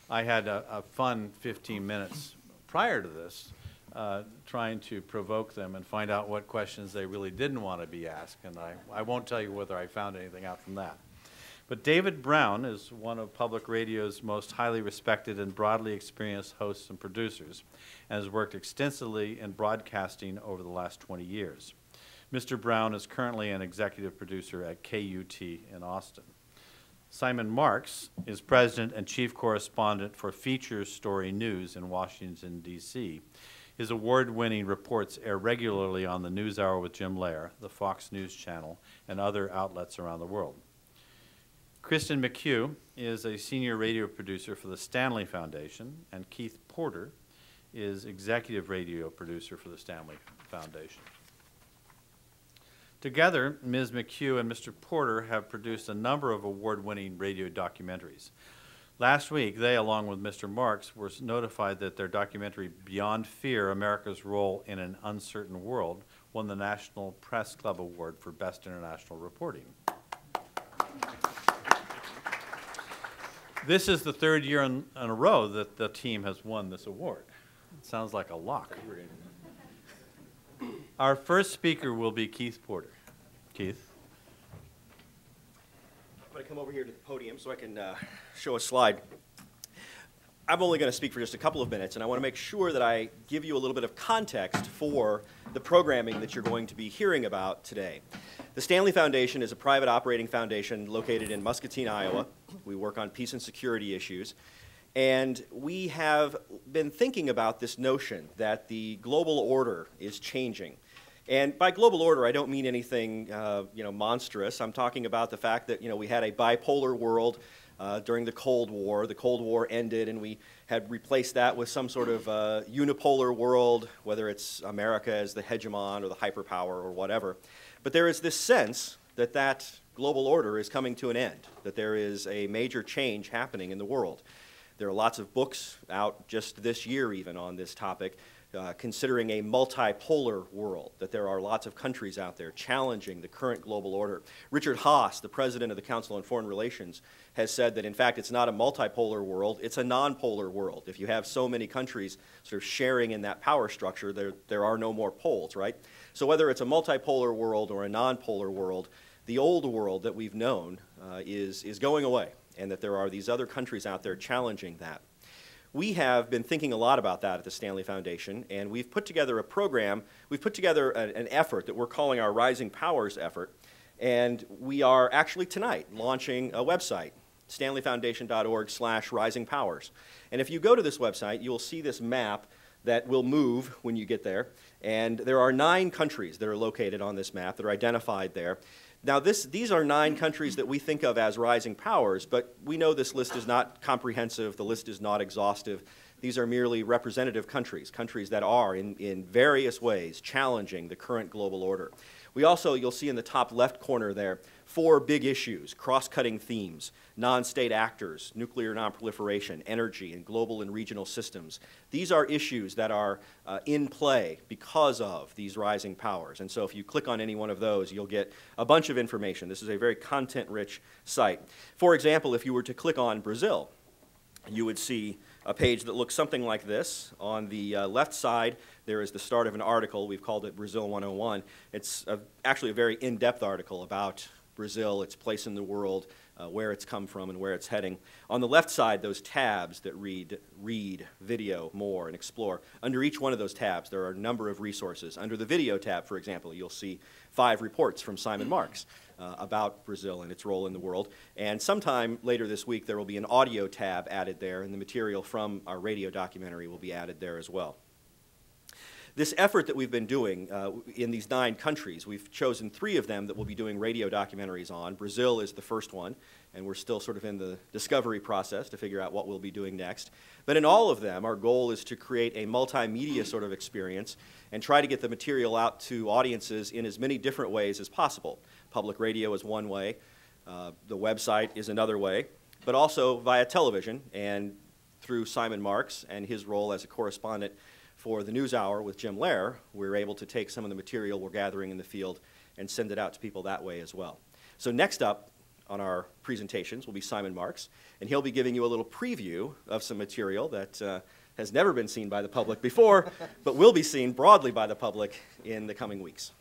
I had a fun 15 minutes prior to this trying to provoke them and find out what questions they really didn't want to be asked, and I won't tell you whether I found anything out from that. But David Brown is one of public radio's most highly respected and broadly experienced hosts and producers, and has worked extensively in broadcasting over the last 20 years. Mr. Brown is currently an executive producer at KUT in Austin. Simon Marks is president and chief correspondent for Features Story News in Washington, D.C. His award-winning reports air regularly on the NewsHour with Jim Lehrer, the Fox News Channel, and other outlets around the world. Kristin McHugh is a senior radio producer for the Stanley Foundation, and Keith Porter is executive radio producer for the Stanley Foundation. Together, Ms. McHugh and Mr. Porter have produced a number of award-winning radio documentaries. Last week, they, along with Mr. Marks, were notified that their documentary, Beyond Fear, America's Role in an Uncertain World, won the National Press Club Award for Best International Reporting. This is the third year in a row that the team has won this award. It sounds like a lock. Our first speaker will be Keith Porter. Keith. I'm going to come over here to the podium so I can show a slide. I'm only going to speak for just a couple of minutes, and I want to make sure that I give you a little bit of context for the programming that you're going to be hearing about today. The Stanley Foundation is a private operating foundation located in Muscatine, Iowa. We work on peace and security issues. And we have been thinking about this notion that the global order is changing. And by global order, I don't mean anything monstrous. I'm talking about the fact that we had a bipolar world during the Cold War. The Cold War ended, and we had replaced that with some sort of unipolar world, whether it's America as the hegemon or the hyperpower or whatever. But there is this sense that that global order is coming to an end, that there is a major change happening in the world. There are lots of books out just this year even on this topic, considering a multipolar world, that there are lots of countries out there challenging the current global order. Richard Haass, the president of the Council on Foreign Relations, has said that in fact it's not a multipolar world, it's a non-polar world. If you have so many countries sort of sharing in that power structure, there are no more poles, right? So whether it's a multipolar world or a non-polar world, the old world that we've known is going away, and that there are these other countries out there challenging that. We have been thinking a lot about that at the Stanley Foundation, and we've put together a program, we've put together an effort that we're calling our Rising Powers effort, and we are actually tonight launching a website, stanleyfoundation.org/risingpowers. And if you go to this website, you'll see this map that will move when you get there, and there are 9 countries that are located on this map that are identified there. Now, these are 9 countries that we think of as rising powers, but we know this list is not comprehensive, the list is not exhaustive. These are merely representative countries, countries that are, in various ways, challenging the current global order. We also, you'll see in the top left corner there, 4 big issues, cross-cutting themes, non-state actors, nuclear nonproliferation, energy, and global and regional systems. These are issues that are in play because of these rising powers. And so if you click on any one of those, you'll get a bunch of information. This is a very content-rich site. For example, if you were to click on Brazil, you would see a page that looks something like this. On the left side, there is the start of an article. We've called it Brazil 101. It's actually a very in-depth article about Brazil, its place in the world, where it's come from and where it's heading. On the left side, those tabs that read, video, more, and explore. Under each one of those tabs, there are a number of resources. Under the video tab, for example, you'll see 5 reports from Simon Marks about Brazil and its role in the world. And sometime later this week, there will be an audio tab added there, and the material from our radio documentary will be added there as well. This effort that we've been doing in these 9 countries, we've chosen 3 of them that we'll be doing radio documentaries on. Brazil is the first one, and we're still sort of in the discovery process to figure out what we'll be doing next. But in all of them, our goal is to create a multimedia sort of experience and try to get the material out to audiences in as many different ways as possible. Public radio is one way, the website is another way, but also via television and through Simon Marks and his role as a correspondent for the NewsHour with Jim Lehrer, we're able to take some of the material we're gathering in the field and send it out to people that way as well. So next up, on our presentations will be Simon Marks, and he'll be giving you a little preview of some material that has never been seen by the public before, but will be seen broadly by the public in the coming weeks.